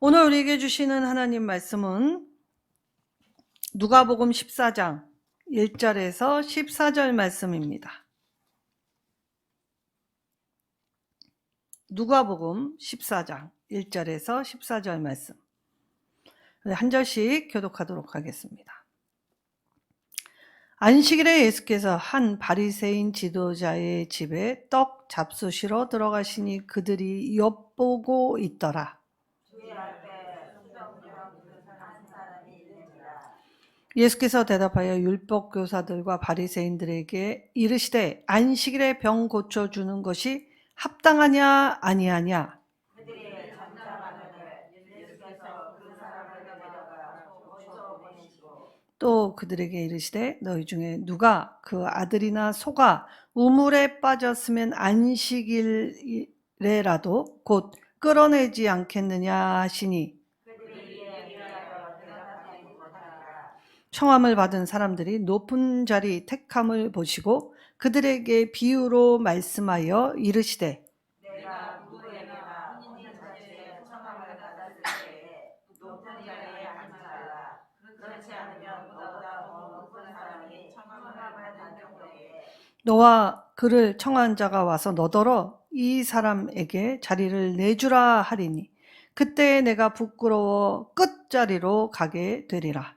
오늘 우리에게 주시는 하나님 말씀은 누가복음 14장 1절에서 14절 말씀입니다. 누가복음 14장 1절에서 14절 말씀. 한 절씩 교독하도록 하겠습니다. 안식일에 예수께서 한 바리새인 지도자의 집에 떡 잡수시러 들어가시니 그들이 엿보고 있더라. 예수께서 대답하여 율법교사들과 바리새인들에게 이르시되 안식일에 병 고쳐주는 것이 합당하냐 아니하냐. 또 그들에게 이르시되 너희 중에 누가 그 아들이나 소가 우물에 빠졌으면 안식일에라도 곧 끌어내지 않겠느냐 하시니 청함을 받은 사람들이 높은 자리 택함을 보시고 그들에게 비유로 말씀하여 이르시되 내가 누구에게나 혼인 잔치에 청함을 받았을 때에 높은 자리에 앉아라. 그렇지 않으면 너보다 더 높은 사람이 청함을 받은 경우에 너와 그를 청한 자가 와서 너더러 이 사람에게 자리를 내주라 하리니 그때 내가 부끄러워 끝자리로 가게 되리라.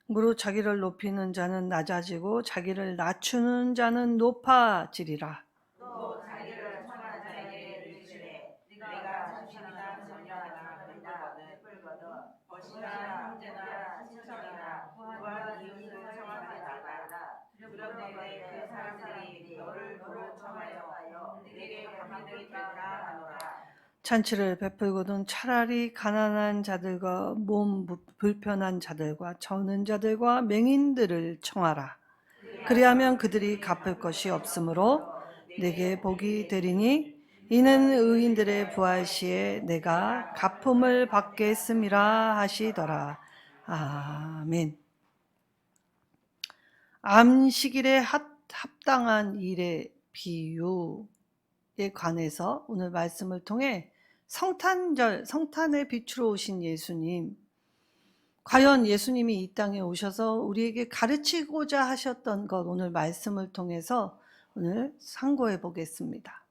무릇 자기를 높이는 자는 낮아지고 자기를 낮추는 자는 높아지리라. 또 자기를 청한 자에게 이르시되 내가 자신이나 전혀하지 않거든 벗이나 형제나 친척이나 부한 이웃을 청하지 말라. 그러되 그 사람들이 너를 도로 청하여 내게 감히 되리라 하노라. 잔치를 베풀거든 차라리 가난한 자들과 몸 불편한 자들과 저는 자들과 맹인들을 청하라. 그리하면 그들이 갚을 것이 없으므로 내게 복이 되리니 이는 의인들의 부활 시에 내가 갚음을 받겠음이라 하시더라. 아멘. 안식일에 합당한 일의 비유에 관해서 오늘 말씀을 통해 성탄절, 성탄의 빛으로 오신 예수님, 과연 예수님이 이 땅에 오셔서 우리에게 가르치고자 하셨던 것, 오늘 말씀을 통해서 오늘 상고해 보겠습니다.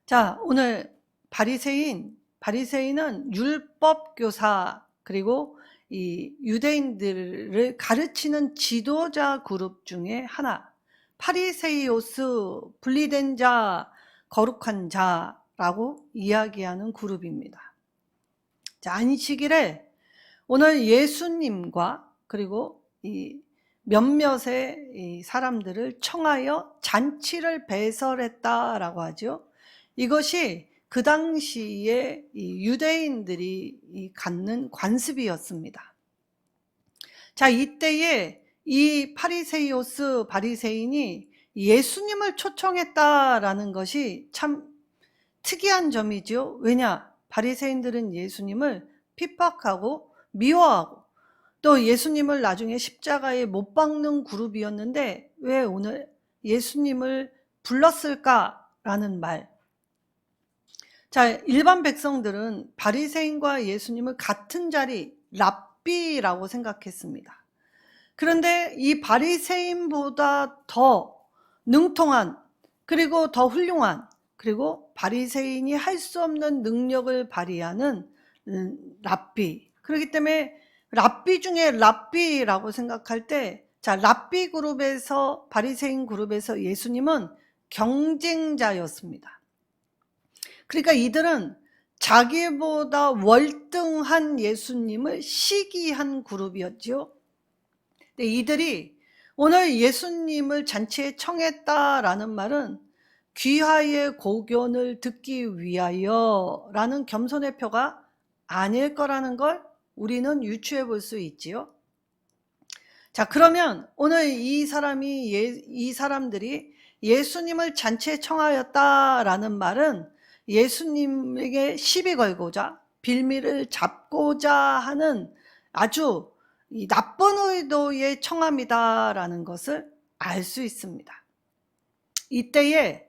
자, 오늘 바리새인은 율법교사 그리고 이 유대인들을 가르치는 지도자 그룹 중에 하나, 파리세이오스, 분리된 자, 거룩한 자라고 이야기하는 그룹입니다. 자, 안식일에 오늘 예수님과 그리고 이 몇몇의 이 사람들을 청하여 잔치를 배설했다라고 하죠. 이것이 그 당시에 이 유대인들이 갖는 관습이었습니다. 자, 이때에 이 바리새인이 예수님을 초청했다라는 것이 참 특이한 점이죠. 왜냐? 바리새인들은 예수님을 핍박하고 미워하고 또 예수님을 나중에 십자가에 못 박는 그룹이었는데 왜 오늘 예수님을 불렀을까라는 말. 자, 일반 백성들은 바리새인과 예수님을 같은 자리, 랍비라고 생각했습니다. 그런데 이 바리새인보다 더 능통한 그리고 더 훌륭한 그리고 바리새인이 할 수 없는 능력을 발휘하는 랍비. 그렇기 때문에 랍비 중에 랍비라고 생각할 때, 자, 랍비 그룹에서, 바리새인 그룹에서 예수님은 경쟁자였습니다. 그러니까 이들은 자기보다 월등한 예수님을 시기한 그룹이었죠. 근데 이들이 오늘 예수님을 잔치에 청했다라는 말은 귀하의 고견을 듣기 위하여 라는 겸손의 표가 아닐 거라는 걸 우리는 유추해 볼 수 있지요. 자, 그러면 오늘 이 사람들이 예수님을 잔치에 청하였다라는 말은 예수님에게 시비 걸고자 빌미를 잡고자 하는 아주 이 나쁜 의도의 청함이다라는 것을 알 수 있습니다. 이때에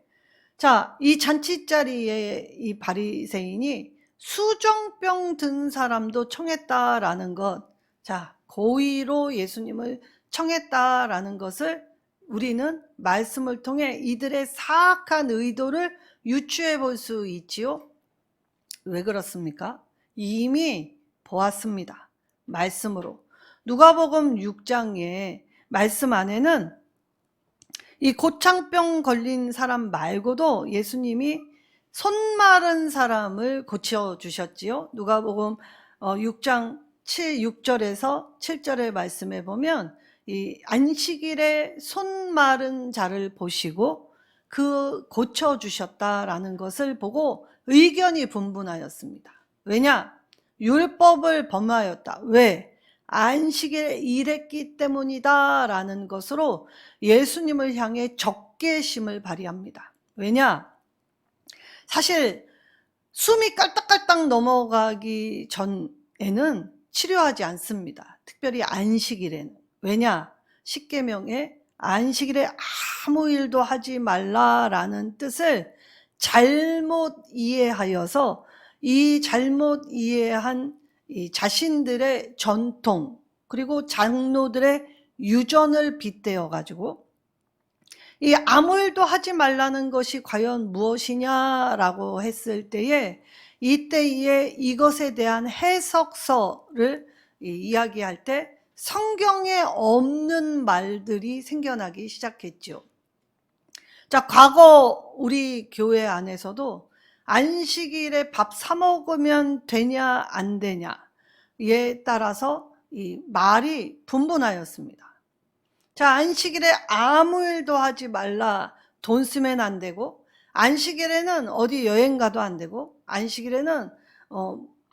이 잔치자리에 이 바리새인이 수정병 든 사람도 청했다라는 것, 고의로 예수님을 청했다라는 것을 우리는 말씀을 통해 이들의 사악한 의도를 유추해 볼 수 있지요. 왜 그렇습니까? 이미 보았습니다. 말씀으로. 누가복음 6장의 말씀 안에는 이 고창병 걸린 사람 말고도 예수님이 손 마른 사람을 고쳐주셨지요. 누가복음 6장 6절에서 7절의 말씀에 보면 이 안식일에 손 마른 자를 보시고 그 고쳐주셨다라는 것을 보고 의견이 분분하였습니다. 왜냐? 율법을 범하였다. 왜? 안식일에 일했기 때문이다 라는 것으로 예수님을 향해 적개심을 발휘합니다. 왜냐? 사실 숨이 깔딱깔딱 넘어가기 전에는 치료하지 않습니다. 특별히 안식일에는. 왜냐? 십계명에 안식일에 아무 일도 하지 말라라는 뜻을 잘못 이해하여서 이 잘못 이해한 이 자신들의 전통 그리고 장로들의 유전을 빗대어 가지고 이 아무 일도 하지 말라는 것이 과연 무엇이냐라고 했을 때에 이때에 이것에 대한 해석서를 이야기할 때 성경에 없는 말들이 생겨나기 시작했죠. 과거 우리 교회 안에서도 안식일에 밥 사 먹으면 되냐 안 되냐에 따라서 이 말이 분분하였습니다. 안식일에 아무 일도 하지 말라, 돈 쓰면 안 되고, 안식일에는 어디 여행 가도 안 되고, 안식일에는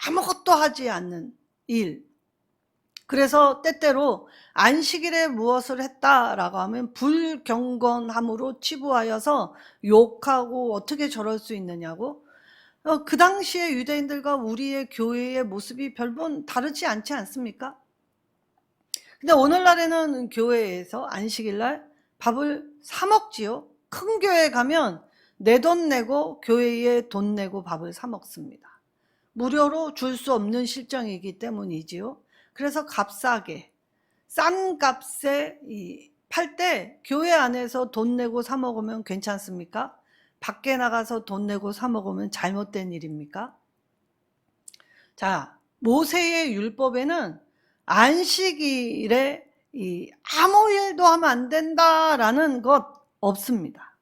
아무것도 하지 않는 일. 그래서 때때로 안식일에 무엇을 했다라고 하면 불경건함으로 치부하여서 욕하고 어떻게 저럴 수 있느냐고. 그 당시에 유대인들과 우리의 교회의 모습이 별반 다르지 않지 않습니까? 근데 오늘날에는 교회에서 안식일날 밥을 사 먹지요. 큰 교회 가면 내 돈 내고 교회에 돈 내고 밥을 사 먹습니다. 무료로 줄 수 없는 실정이기 때문이지요. 그래서 값싸게 싼 값에 팔 때 교회 안에서 돈 내고 사 먹으면 괜찮습니까? 밖에 나가서 돈 내고 사 먹으면 잘못된 일입니까? 모세의 율법에는 안식일에 아무 일도 하면 안 된다라는 것 없습니다.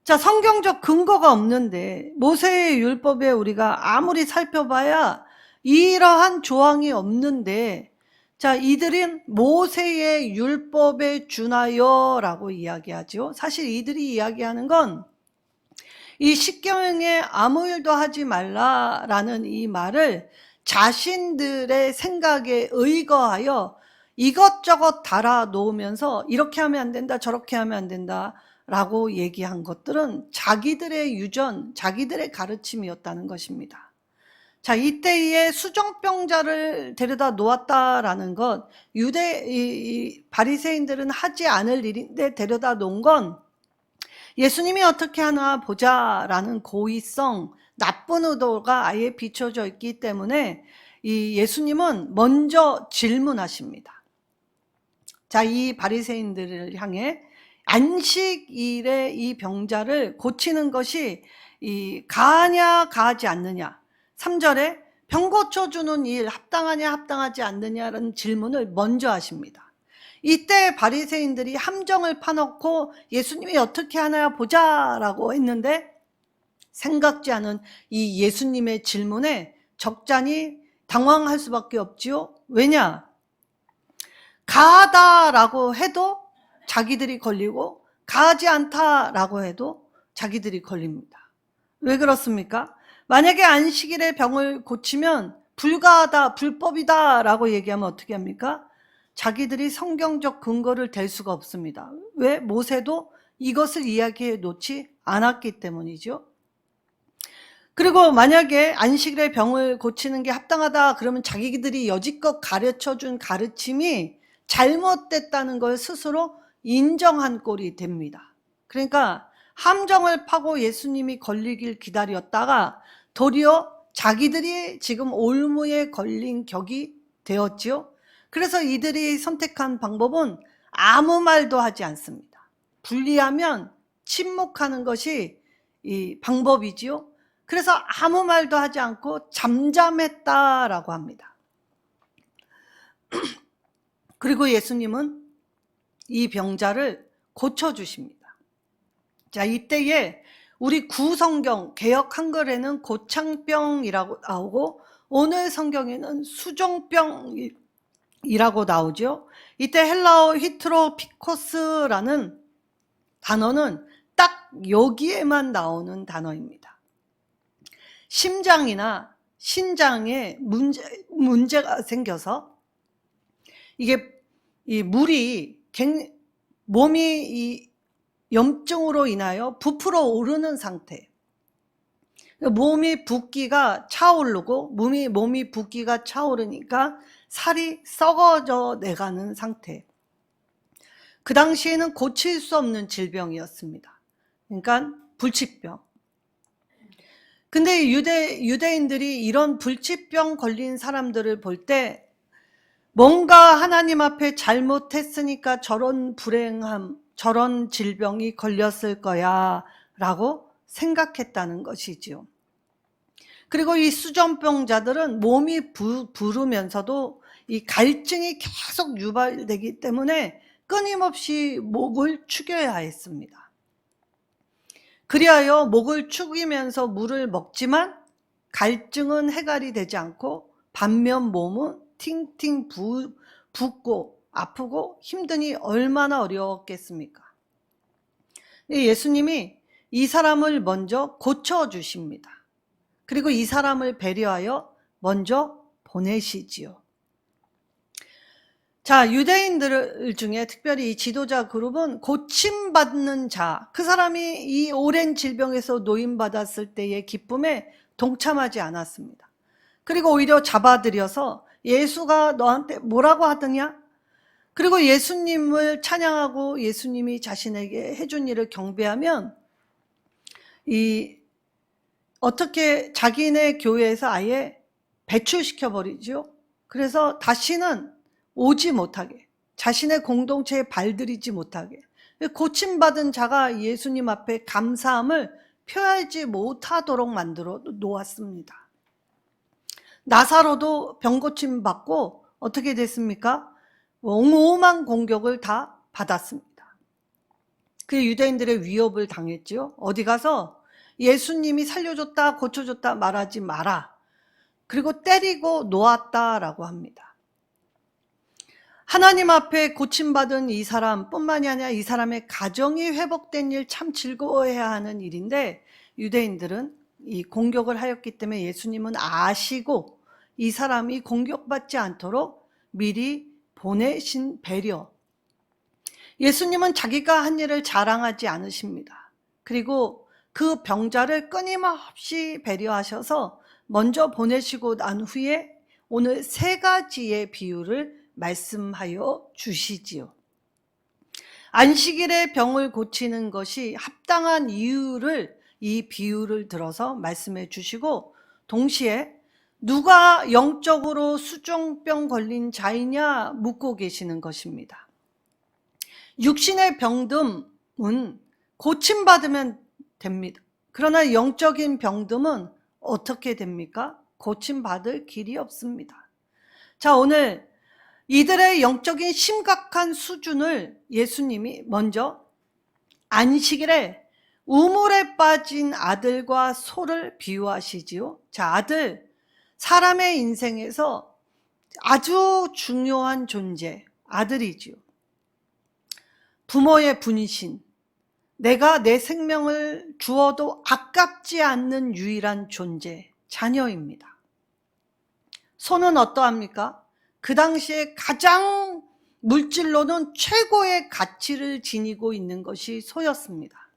성경적 근거가 없는데 모세의 율법에 우리가 아무리 살펴봐야 이러한 조항이 없는데 이들은 모세의 율법에 준하여 라고 이야기하죠. 사실 이들이 이야기하는 건 이 십계명에 아무 일도 하지 말라라는 이 말을 자신들의 생각에 의거하여 이것저것 달아 놓으면서 이렇게 하면 안 된다 저렇게 하면 안 된다 라고 얘기한 것들은 자기들의 유전, 자기들의 가르침이었다는 것입니다. 이때에 수정병자를 데려다 놓았다라는 것, 바리새인들은 하지 않을 일인데 데려다 놓은 건 예수님이 어떻게 하나 보자라는 고의성, 나쁜 의도가 아예 비춰져 있기 때문에 이 예수님은 먼저 질문하십니다. 이 바리새인들을 향해 안식일에 이 병자를 고치는 것이 가하냐 가하지 않느냐, 3절에 병 고쳐주는 일 합당하냐 합당하지 않느냐라는 질문을 먼저 하십니다. 이때 바리새인들이 함정을 파놓고 예수님이 어떻게 하나 보자라고 했는데 생각지 않은 이 예수님의 질문에 적잖이 당황할 수밖에 없지요. 왜냐? 가하다라고 해도 자기들이 걸리고 가하지 않다라고 해도 자기들이 걸립니다. 왜 그렇습니까? 만약에 안식일에 병을 고치면 불가하다, 불법이다 라고 얘기하면 어떻게 합니까? 자기들이 성경적 근거를 댈 수가 없습니다. 왜? 모세도 이것을 이야기해 놓지 않았기 때문이죠. 그리고 만약에 안식일에 병을 고치는 게 합당하다 그러면 자기들이 여지껏 가르쳐준 가르침이 잘못됐다는 걸 스스로 인정한 꼴이 됩니다. 그러니까 함정을 파고 예수님이 걸리길 기다렸다가 도리어 자기들이 지금 올무에 걸린 격이 되었지요. 그래서 이들이 선택한 방법은 아무 말도 하지 않습니다. 불리하면 침묵하는 것이 이 방법이지요. 그래서 아무 말도 하지 않고 잠잠했다라고 합니다. 그리고 예수님은 이 병자를 고쳐주십니다. 자, 이때에 우리 구성경 개역 한글에는 고창병이라고 나오고 오늘 성경에는 수종병이라고 나오죠. 이때 헬라어 히트로피코스라는 단어는 딱 여기에만 나오는 단어입니다. 심장이나 신장에 문제가 생겨서 이게 이 물이 몸이 이 염증으로 인하여 부풀어 오르는 상태. 몸이 붓기가 차오르고 몸이 붓기가 차오르니까 살이 썩어져 내가는 상태. 그 당시에는 고칠 수 없는 질병이었습니다. 그러니까 불치병. 근데 유대인들이 이런 불치병 걸린 사람들을 볼 때 뭔가 하나님 앞에 잘못했으니까 저런 불행함, 저런 질병이 걸렸을 거야 라고 생각했다는 것이지요. 그리고 이 수전병자들은 몸이 부르면서도 이 갈증이 계속 유발되기 때문에 끊임없이 목을 축여야 했습니다. 그리하여 목을 축이면서 물을 먹지만 갈증은 해결이 되지 않고 반면 몸은 팅팅 붓고 아프고 힘드니 얼마나 어려웠겠습니까? 예수님이 이 사람을 먼저 고쳐주십니다. 그리고 이 사람을 배려하여 먼저 보내시지요. 자, 유대인들 중에 특별히 이 지도자 그룹은 고침받는 자, 그 사람이 이 오랜 질병에서 노임받았을 때의 기쁨에 동참하지 않았습니다. 그리고 오히려 잡아들여서 예수가 너한테 뭐라고 하더냐? 그리고 예수님을 찬양하고 예수님이 자신에게 해준 일을 경배하면 어떻게 자기네 교회에서 아예 배출시켜버리죠. 그래서 다시는 오지 못하게, 자신의 공동체에 발들이지 못하게, 고침받은 자가 예수님 앞에 감사함을 표하지 못하도록 만들어 놓았습니다. 나사로도 병고침 받고 어떻게 됐습니까? 옹호만 공격을 다 받았습니다. 그 유대인들의 위협을 당했죠. 어디 가서 예수님이 살려줬다 고쳐줬다 말하지 마라. 그리고 때리고 놓았다라고 합니다. 하나님 앞에 고침받은 이 사람뿐만이 아니라 이 사람의 가정이 회복된 일 참 즐거워해야 하는 일인데 유대인들은 이 공격을 하였기 때문에 예수님은 아시고 이 사람이 공격받지 않도록 미리 보내신 배려. 예수님은 자기가 한 일을 자랑하지 않으십니다. 그리고 그 병자를 끊임없이 배려하셔서 먼저 보내시고 난 후에 오늘 3가지의 비유를 말씀하여 주시지요. 안식일에 병을 고치는 것이 합당한 이유를 이 비유를 들어서 말씀해 주시고 동시에 누가 영적으로 수종병 걸린 자이냐 묻고 계시는 것입니다. 육신의 병듦은 고침받으면 됩니다. 그러나 영적인 병듦은 어떻게 됩니까? 고침받을 길이 없습니다. 자, 오늘 이들의 영적인 심각한 수준을 예수님이 먼저 안식일에 우물에 빠진 아들과 소를 비유하시지요. 자, 아들, 사람의 인생에서 아주 중요한 존재, 아들이지요. 부모의 분신, 내가 내 생명을 주어도 아깝지 않는 유일한 존재, 자녀입니다. 소는 어떠합니까? 그 당시에 가장 물질로는 최고의 가치를 지니고 있는 것이 소였습니다.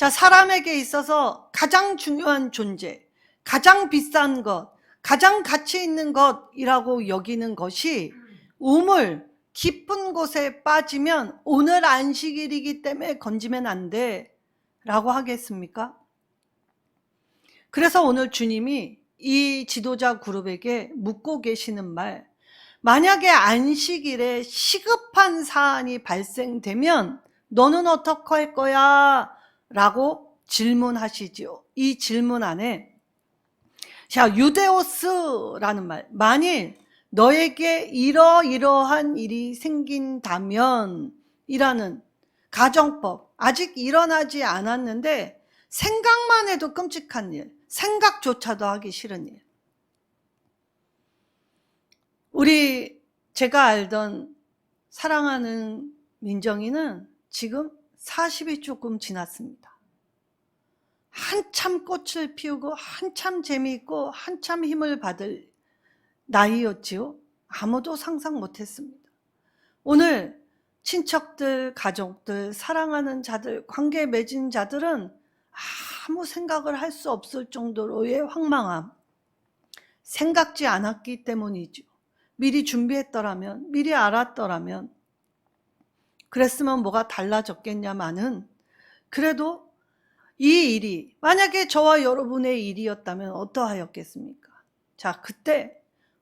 자, 사람에게 있어서 가장 중요한 존재, 가장 비싼 것, 가장 가치 있는 것이라고 여기는 것이 우물, 깊은 곳에 빠지면 오늘 안식일이기 때문에 건지면 안 돼 라고 하겠습니까? 그래서 오늘 주님이 이 지도자 그룹에게 묻고 계시는 말, 만약에 안식일에 시급한 사안이 발생되면 너는 어떻게 할 거야? 라고 질문하시지요. 이 질문 안에 자, 유데오스라는 말, 만일 너에게 이러이러한 일이 생긴다면 이라는 가정법, 아직 일어나지 않았는데 생각만 해도 끔찍한 일, 생각조차도 하기 싫은 일. 제가 알던 사랑하는 민정이는 지금 40이 조금 지났습니다. 한참 꽃을 피우고 한참 재미있고 한참 힘을 받을 나이였지요. 아무도 상상 못했습니다. 오늘 친척들, 가족들, 사랑하는 자들, 관계 맺은 자들은 아무 생각을 할 수 없을 정도로의 황망함, 생각지 않았기 때문이죠. 미리 준비했더라면, 미리 알았더라면, 그랬으면 뭐가 달라졌겠냐마는, 그래도 이 일이 만약에 저와 여러분의 일이었다면 어떠하였겠습니까? 자, 그때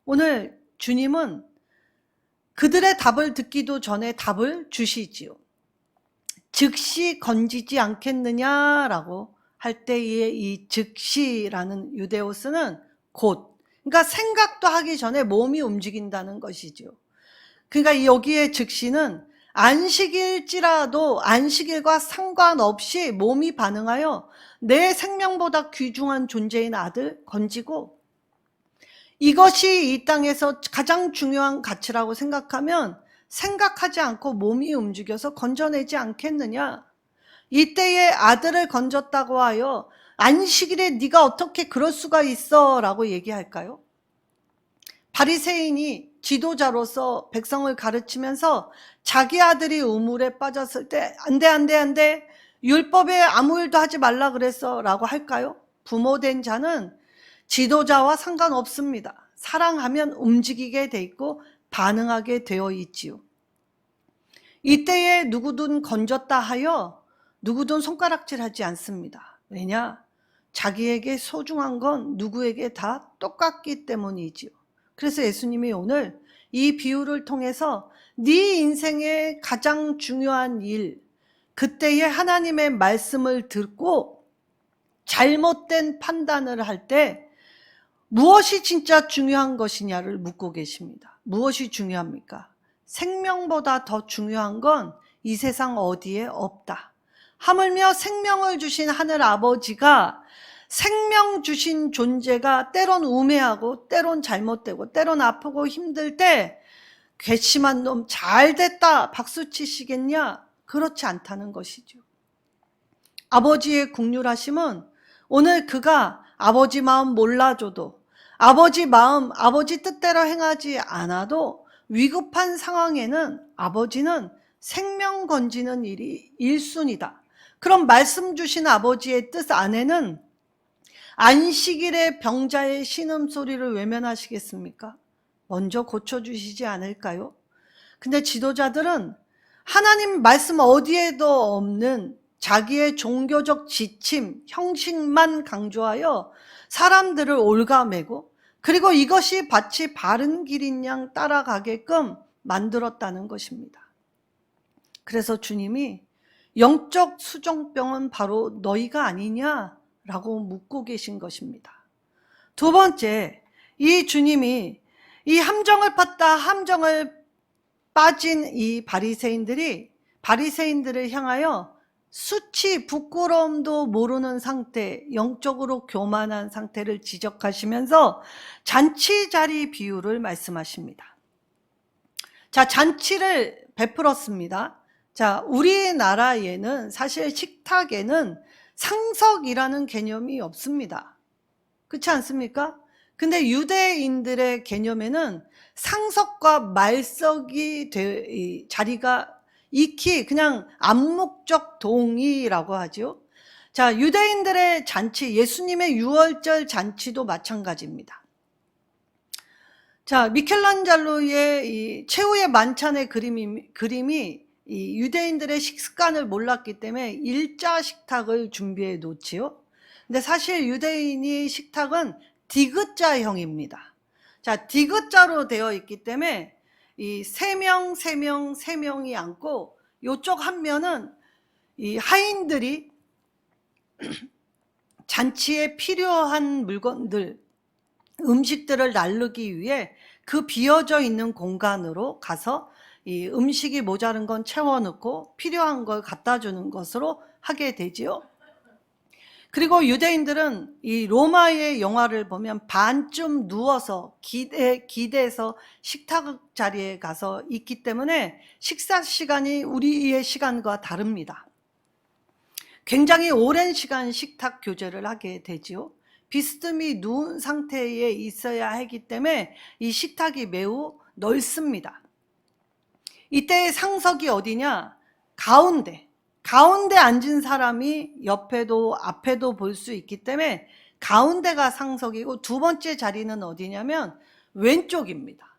오늘 주님은 그들의 답을 듣기도 전에 답을 주시지요. 즉시 건지지 않겠느냐라고 할 때의 이 즉시라는 유데오스는 곧, 그러니까 생각도 하기 전에 몸이 움직인다는 것이죠. 그러니까 여기에 즉시는 안식일지라도 안식일과 상관없이 몸이 반응하여 내 생명보다 귀중한 존재인 아들 건지고, 이것이 이 땅에서 가장 중요한 가치라고 생각하면 생각하지 않고 몸이 움직여서 건져내지 않겠느냐. 이때에 아들을 건졌다고 하여 안식일에 네가 어떻게 그럴 수가 있어 라고 얘기할까요? 바리새인이 지도자로서 백성을 가르치면서 자기 아들이 우물에 빠졌을 때 안 돼, 율법에 아무 일도 하지 말라 그랬어 라고 할까요? 부모된 자는 지도자와 상관없습니다. 사랑하면 움직이게 돼 있고 반응하게 되어 있지요. 이때에 누구든 건졌다 하여 누구든 손가락질하지 않습니다. 왜냐? 자기에게 소중한 건 누구에게 다 똑같기 때문이지요. 그래서 예수님이 오늘 이 비유를 통해서 네 인생의 가장 중요한 일, 그때에 하나님의 말씀을 듣고 잘못된 판단을 할 때 무엇이 진짜 중요한 것이냐를 묻고 계십니다. 무엇이 중요합니까? 생명보다 더 중요한 건 이 세상 어디에 없다. 하물며 생명을 주신 하늘 아버지가 생명 주신 존재가 때론 우매하고 때론 잘못되고 때론 아프고 힘들 때 괘씸한 놈 잘됐다 박수 치시겠냐? 그렇지 않다는 것이죠. 아버지의 긍휼하심은 오늘 그가 아버지 마음 몰라줘도, 아버지 마음, 아버지 뜻대로 행하지 않아도 위급한 상황에는 아버지는 생명 건지는 일이 1순위다. 그럼 말씀 주신 아버지의 뜻 안에는 안식일의 병자의 신음소리를 외면하시겠습니까? 먼저 고쳐주시지 않을까요? 근데 지도자들은 하나님 말씀 어디에도 없는 자기의 종교적 지침, 형식만 강조하여 사람들을 올가매고, 그리고 이것이 마치 바른 길인 양 따라가게끔 만들었다는 것입니다. 그래서 주님이 영적 수정병은 바로 너희가 아니냐라고 묻고 계신 것입니다. 두 번째, 이 주님이 이 함정을 팠다 함정을 빠진 이 바리새인들을 향하여 수치, 부끄러움도 모르는 상태, 영적으로 교만한 상태를 지적하시면서 잔치 자리 비유를 말씀하십니다. 자, 잔치를 베풀었습니다. 자, 우리나라에는 사실 식탁에는 상석이라는 개념이 없습니다. 그렇지 않습니까? 근데 유대인들의 개념에는 상석과 말석이 자리가 익히 그냥 암묵적 동의라고 하죠. 자, 유대인들의 잔치, 예수님의 유월절 잔치도 마찬가지입니다. 자, 미켈란젤로의 이 최후의 만찬의 그림이 이 유대인들의 식습관을 몰랐기 때문에 일자 식탁을 준비해 놓지요. 근데 사실 유대인이 식탁은 디귿자형입니다. 자, 디귿자로 되어 있기 때문에 이 세 명이 앉고 요쪽 한 면은 이 하인들이 잔치에 필요한 물건들, 음식들을 나르기 위해 그 비어져 있는 공간으로 가서 이 음식이 모자른 건 채워넣고 필요한 걸 갖다 주는 것으로 하게 되지요. 그리고 유대인들은 이 로마의 영화를 보면 반쯤 누워서 기대서 식탁 자리에 가서 있기 때문에 식사 시간이 우리의 시간과 다릅니다. 굉장히 오랜 시간 식탁 교제를 하게 되지요. 비스듬히 누운 상태에 있어야 하기 때문에 이 식탁이 매우 넓습니다. 이때의 상석이 어디냐? 가운데 앉은 사람이 옆에도 앞에도 볼 수 있기 때문에 가운데가 상석이고, 두 번째 자리는 어디냐면 왼쪽입니다.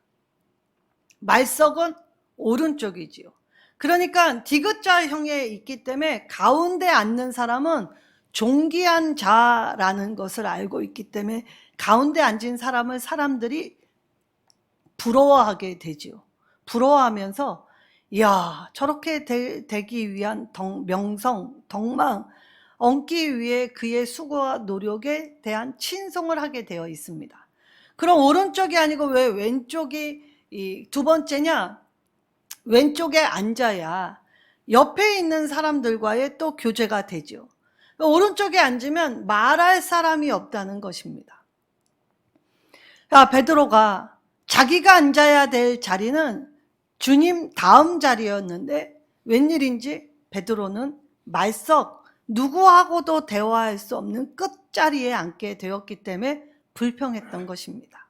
말석은 오른쪽이지요. 그러니까 디귿자형에 있기 때문에 가운데 앉는 사람은 존귀한 자라는 것을 알고 있기 때문에 가운데 앉은 사람을 사람들이 부러워하게 되지요. 부러워하면서 이야, 저렇게 되기 위한 명성, 덕망 얻기 위해 그의 수고와 노력에 대한 친송을 하게 되어 있습니다. 그럼 오른쪽이 아니고 왜 왼쪽이 두 번째냐? 왼쪽에 앉아야 옆에 있는 사람들과의 또 교제가 되죠. 오른쪽에 앉으면 말할 사람이 없다는 것입니다. 베드로가 자기가 앉아야 될 자리는 주님 다음 자리였는데 웬일인지 베드로는 말석, 누구하고도 대화할 수 없는 끝자리에 앉게 되었기 때문에 불평했던 것입니다.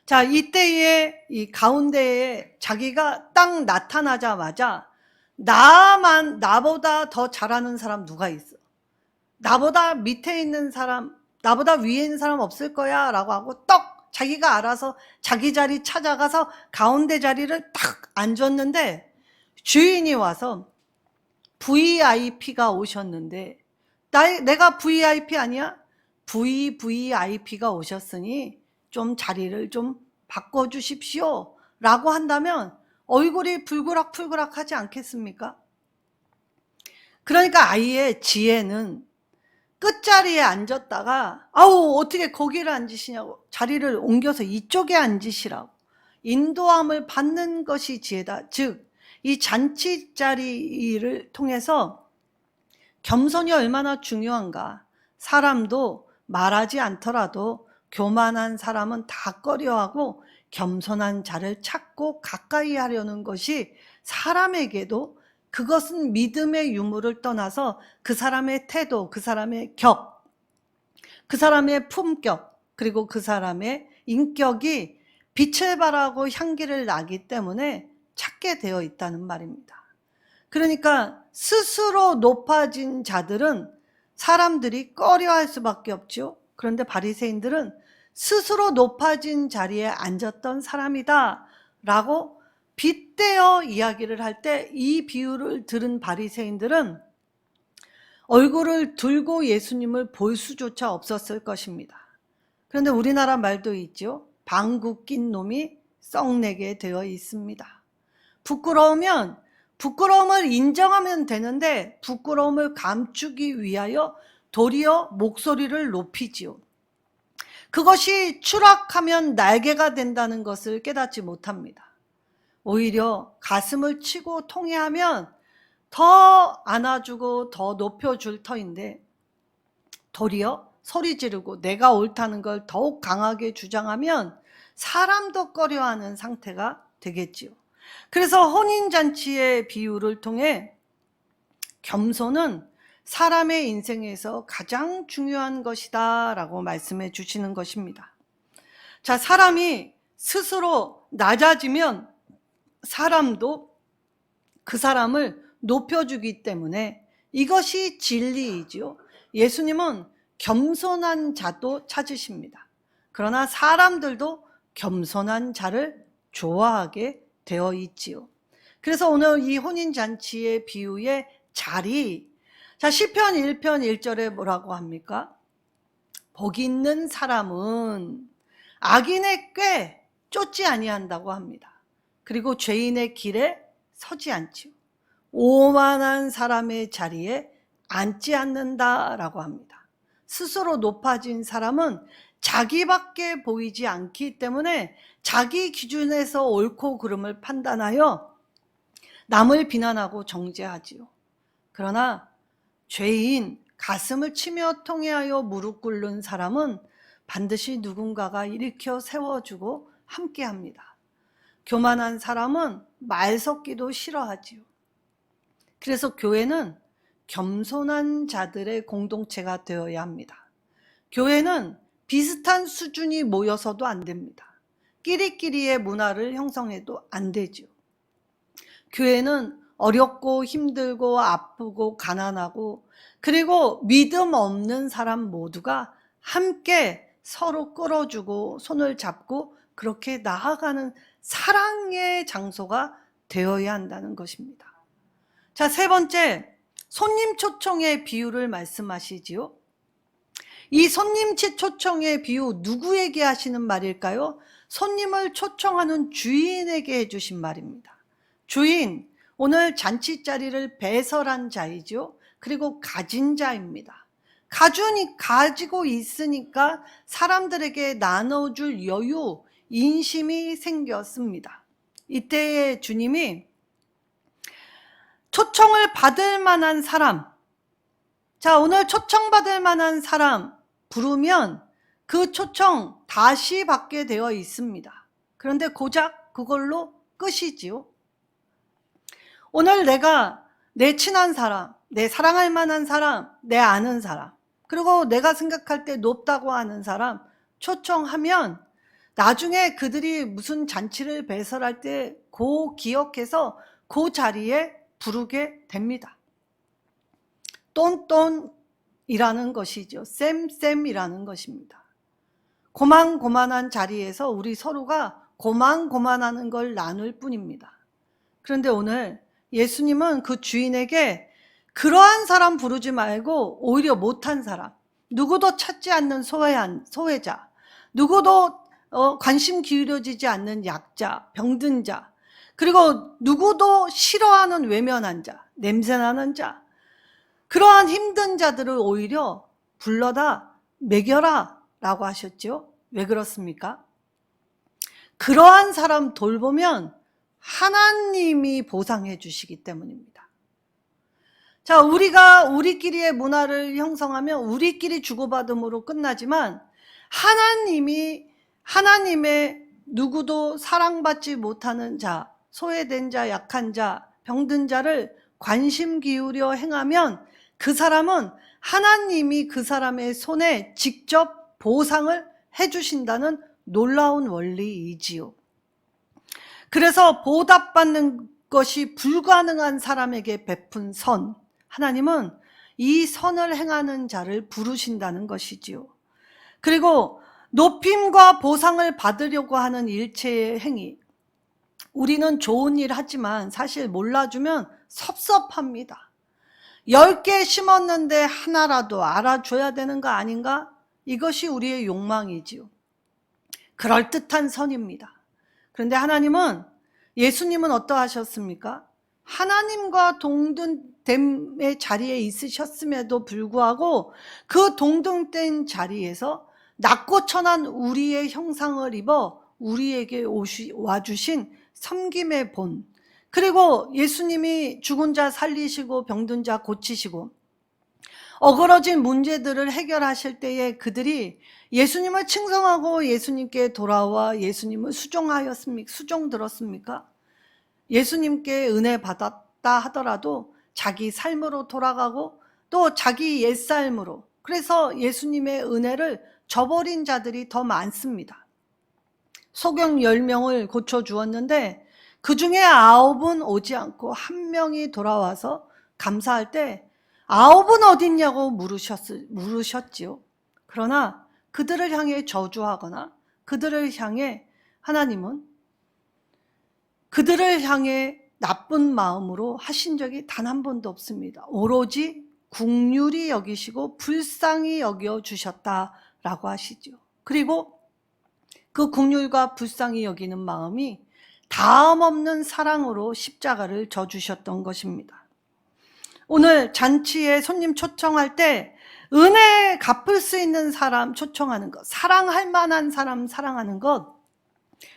자, 이때에 이 가운데에 자기가 딱 나타나자마자 나보다 더 잘하는 사람 누가 있어? 나보다 밑에 있는 사람, 나보다 위에 있는 사람 없을 거야 라고 하고 자기가 알아서 자기 자리 찾아가서 가운데 자리를 딱 앉았는데, 주인이 와서 VIP가 오셨는데, 내가 VIP 아니야? VVIP가 오셨으니 좀 자리를 좀 바꿔주십시오 라고 한다면 얼굴이 불그락불그락 하지 않겠습니까? 그러니까 아이의 지혜는 끝자리에 앉았다가 어떻게 거기를 앉으시냐고, 자리를 옮겨서 이쪽에 앉으시라고 인도함을 받는 것이 지혜다. 즉, 이 잔치 자리를 통해서 겸손이 얼마나 중요한가. 사람도 말하지 않더라도 교만한 사람은 다 꺼려하고 겸손한 자를 찾고 가까이 하려는 것이 사람에게도, 그것은 믿음의 유무를 떠나서 그 사람의 태도, 그 사람의 그 사람의 품격, 그리고 그 사람의 인격이 빛을 발하고 향기를 나기 때문에 찾게 되어 있다는 말입니다. 그러니까 스스로 높아진 자들은 사람들이 꺼려할 수밖에 없죠. 그런데 바리새인들은 스스로 높아진 자리에 앉았던 사람이다 라고 빗대어 이야기를 할 때, 이 비유를 들은 바리새인들은 얼굴을 들고 예수님을 볼 수조차 없었을 것입니다. 그런데 우리나라 말도 있죠. 방구 낀 놈이 썩내게 되어 있습니다. 부끄러움을 인정하면 되는데 부끄러움을 감추기 위하여 도리어 목소리를 높이지요. 그것이 추락하면 날개가 된다는 것을 깨닫지 못합니다. 오히려 가슴을 치고 통회하면 더 안아주고 더 높여줄 터인데, 도리어 소리 지르고 내가 옳다는 걸 더욱 강하게 주장하면 사람도 꺼려하는 상태가 되겠지요. 그래서 혼인잔치의 비유를 통해 겸손은 사람의 인생에서 가장 중요한 것이다 라고 말씀해 주시는 것입니다. 자, 사람이 스스로 낮아지면 사람도 그 사람을 높여주기 때문에 이것이 진리이지요. 예수님은 겸손한 자도 찾으십니다. 그러나 사람들도 겸손한 자를 좋아하게 되어 있지요. 그래서 오늘 이 혼인잔치의 비유의 자리, 자, 시편 1편 1절에 뭐라고 합니까? 복 있는 사람은 악인의 꾀 쫓지 아니한다고 합니다. 그리고 죄인의 길에 서지 않지요. 오만한 사람의 자리에 앉지 않는다라고 합니다. 스스로 높아진 사람은 자기밖에 보이지 않기 때문에 자기 기준에서 옳고 그름을 판단하여 남을 비난하고 정죄하지요. 그러나 죄인, 가슴을 치며 통회하여 무릎 꿇는 사람은 반드시 누군가가 일으켜 세워주고 함께합니다. 교만한 사람은 말 섞기도 싫어하지요. 그래서 교회는 겸손한 자들의 공동체가 되어야 합니다. 교회는 비슷한 수준이 모여서도 안 됩니다. 끼리끼리의 문화를 형성해도 안 되죠. 교회는 어렵고 힘들고 아프고 가난하고 그리고 믿음 없는 사람 모두가 함께 서로 끌어주고 손을 잡고 그렇게 나아가는 사랑의 장소가 되어야 한다는 것입니다. 자, 세 번째, 손님 초청의 비유를 말씀하시지요. 이 손님 초청의 비유 누구에게 하시는 말일까요? 손님을 초청하는 주인에게 해주신 말입니다. 주인, 오늘 잔치 자리를 배설한 자이죠. 그리고 가진 자입니다. 가지고 있으니까 사람들에게 나눠줄 여유, 인심이 생겼습니다. 이때에 주님이 초청을 받을 만한 사람, 자, 오늘 초청받을 만한 사람 부르면 그 초청 다시 받게 되어 있습니다. 그런데 고작 그걸로 끝이지요. 오늘 내가 내 친한 사람, 내 사랑할 만한 사람, 내 아는 사람, 그리고 내가 생각할 때 높다고 하는 사람 초청하면 나중에 그들이 무슨 잔치를 배설할 때 그 기억해서 그 자리에 부르게 됩니다. 똔똔이라는 것이죠. 쌤쌤이라는 것입니다. 고만고만한 자리에서 우리 서로가 고만고만하는 걸 나눌 뿐입니다. 그런데 오늘 예수님은 그 주인에게 그러한 사람 부르지 말고 오히려 못한 사람, 누구도 찾지 않는 소외자, 누구도 관심 기울여지지 않는 약자, 병든 자, 그리고 누구도 싫어하는 외면한 자, 냄새나는 자, 그러한 힘든 자들을 오히려 불러다 먹여라 라고 하셨죠. 왜 그렇습니까? 그러한 사람 돌보면 하나님이 보상해 주시기 때문입니다. 자, 우리가 우리끼리의 문화를 형성하면 우리끼리 주고받음으로 끝나지만 하나님의 누구도 사랑받지 못하는 자, 소외된 자, 약한 자, 병든 자를 관심 기울여 행하면 그 사람은 하나님이 그 사람의 손에 직접 보상을 해주신다는 놀라운 원리이지요. 그래서 보답받는 것이 불가능한 사람에게 베푼 선, 하나님은 이 선을 행하는 자를 부르신다는 것이지요. 그리고 높임과 보상을 받으려고 하는 일체의 행위, 우리는 좋은 일 하지만 사실 몰라주면 섭섭합니다. 10개 심었는데 하나라도 알아줘야 되는 거 아닌가? 이것이 우리의 욕망이지요. 그럴듯한 선입니다. 그런데 예수님은 어떠하셨습니까? 하나님과 동등됨의 자리에 있으셨음에도 불구하고 그 동등된 자리에서 낮고 천한 우리의 형상을 입어 우리에게 와주신 섬김의 본, 그리고 예수님이 죽은 자 살리시고 병든 자 고치시고 어그러진 문제들을 해결하실 때에 그들이 예수님을 칭송하고 예수님께 돌아와 예수님을 수종 들었습니까? 예수님께 은혜 받았다 하더라도 자기 삶으로 돌아가고 또 자기 옛삶으로, 그래서 예수님의 은혜를 저버린 자들이 더 많습니다. 소경 10명을 고쳐주었는데 그 중에 9은 오지 않고 1명이 돌아와서 감사할 때 아홉은 어딨냐고 물으셨지요. 그러나 그들을 향해 저주하거나 그들을 향해 하나님은 그들을 향해 나쁜 마음으로 하신 적이 단 한 번도 없습니다. 오로지 긍휼히 여기시고 불쌍히 여겨 주셨다라고 하시죠. 그리고 그 긍휼과 불쌍히 여기는 마음이 다음 없는 사랑으로 십자가를 져주셨던 것입니다. 오늘 잔치에 손님 초청할 때 은혜 갚을 수 있는 사람 초청하는 것, 사랑할 만한 사람 사랑하는 것,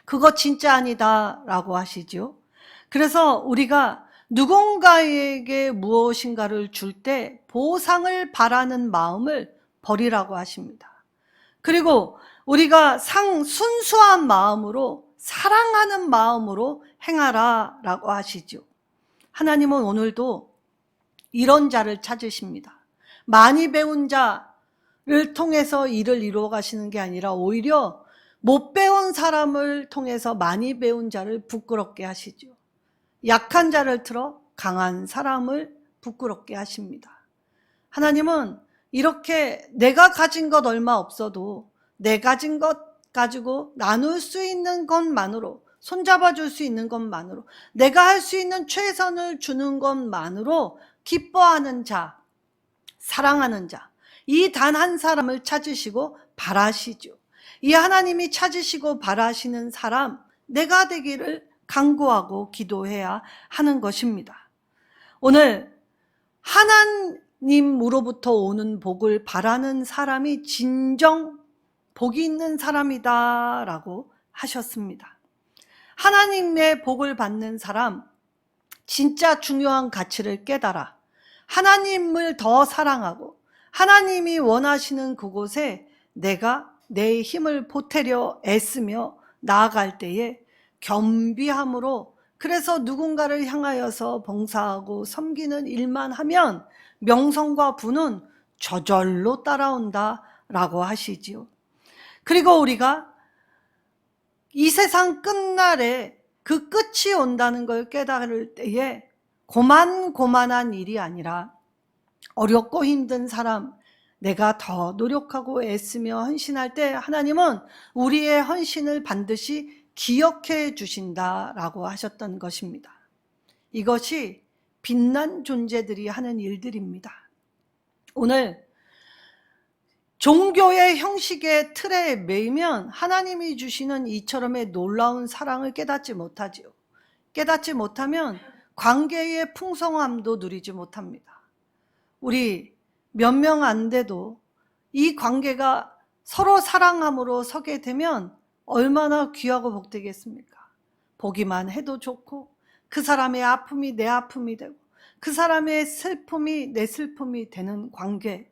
그거 진짜 아니다라고 하시죠. 그래서 우리가 누군가에게 무엇인가를 줄 때 보상을 바라는 마음을 버리라고 하십니다. 그리고 우리가 순수한 마음으로 사랑하는 마음으로 행하라라고 하시죠. 하나님은 오늘도 이런 자를 찾으십니다. 많이 배운 자를 통해서 일을 이루어 가시는 게 아니라 오히려 못 배운 사람을 통해서 많이 배운 자를 부끄럽게 하시죠. 약한 자를 틀어 강한 사람을 부끄럽게 하십니다. 하나님은 이렇게 내가 가진 것 얼마 없어도 내 가진 것 가지고 나눌 수 있는 것만으로, 손잡아 줄 수 있는 것만으로, 내가 할 수 있는 최선을 주는 것만으로 기뻐하는 자, 사랑하는 자, 이 단 한 사람을 찾으시고 바라시죠. 이 하나님이 찾으시고 바라시는 사람, 내가 되기를 간구하고 기도해야 하는 것입니다. 오늘 하나님으로부터 오는 복을 바라는 사람이 진정 복이 있는 사람이다 라고 하셨습니다. 하나님의 복을 받는 사람, 진짜 중요한 가치를 깨달아 하나님을 더 사랑하고 하나님이 원하시는 그곳에 내가 내 힘을 보태려 애쓰며 나아갈 때에 겸비함으로, 그래서 누군가를 향하여서 봉사하고 섬기는 일만 하면 명성과 부는 저절로 따라온다라고 하시지요. 그리고 우리가 이 세상 끝날에 그 끝이 온다는 걸 깨달을 때에 고만고만한 일이 아니라 어렵고 힘든 사람, 내가 더 노력하고 애쓰며 헌신할 때 하나님은 우리의 헌신을 반드시 기억해 주신다라고 하셨던 것입니다. 이것이 빛난 존재들이 하는 일들입니다. 오늘 종교의 형식의 틀에 매이면 하나님이 주시는 이처럼의 놀라운 사랑을 깨닫지 못하지요. 깨닫지 못하면 관계의 풍성함도 누리지 못합니다. 우리 몇 명 안 돼도 이 관계가 서로 사랑함으로 서게 되면 얼마나 귀하고 복되겠습니까? 보기만 해도 좋고 그 사람의 아픔이 내 아픔이 되고 그 사람의 슬픔이 내 슬픔이 되는 관계,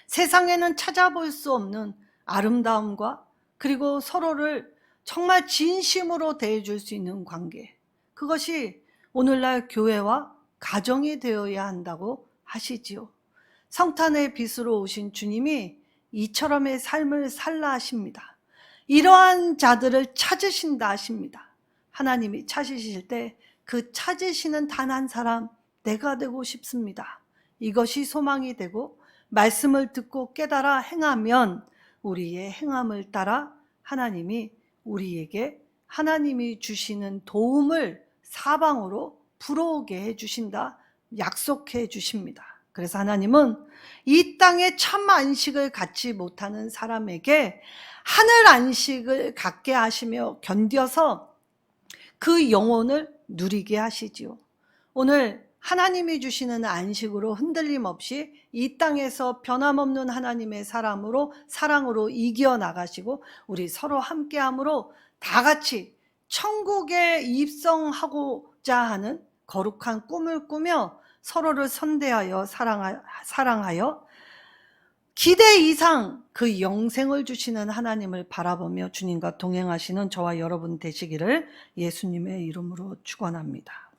세상에는 찾아볼 수 없는 아름다움과 그리고 서로를 정말 진심으로 대해줄 수 있는 관계, 그것이 오늘날 교회와 가정이 되어야 한다고 하시지요. 성탄의 빛으로 오신 주님이 이처럼의 삶을 살라 하십니다. 이러한 자들을 찾으신다 하십니다. 하나님이 찾으실 때 그 찾으시는 단 한 사람, 내가 되고 싶습니다. 이것이 소망이 되고 말씀을 듣고 깨달아 행하면 우리의 행함을 따라 하나님이 우리에게 하나님이 주시는 도움을 사방으로 불어오게 해주신다, 약속해 주십니다. 그래서 하나님은 이 땅에 참 안식을 갖지 못하는 사람에게 하늘 안식을 갖게 하시며 견뎌서 그 영혼을 누리게 하시지요. 오늘 하나님이 주시는 안식으로 흔들림 없이 이 땅에서 변함없는 하나님의 사랑으로 이겨나가시고 우리 서로 함께함으로 다 같이 천국에 입성하고자 하는 거룩한 꿈을 꾸며 서로를 선대하여 사랑하여 기대 이상 그 영생을 주시는 하나님을 바라보며 주님과 동행하시는 저와 여러분 되시기를 예수님의 이름으로 축원합니다.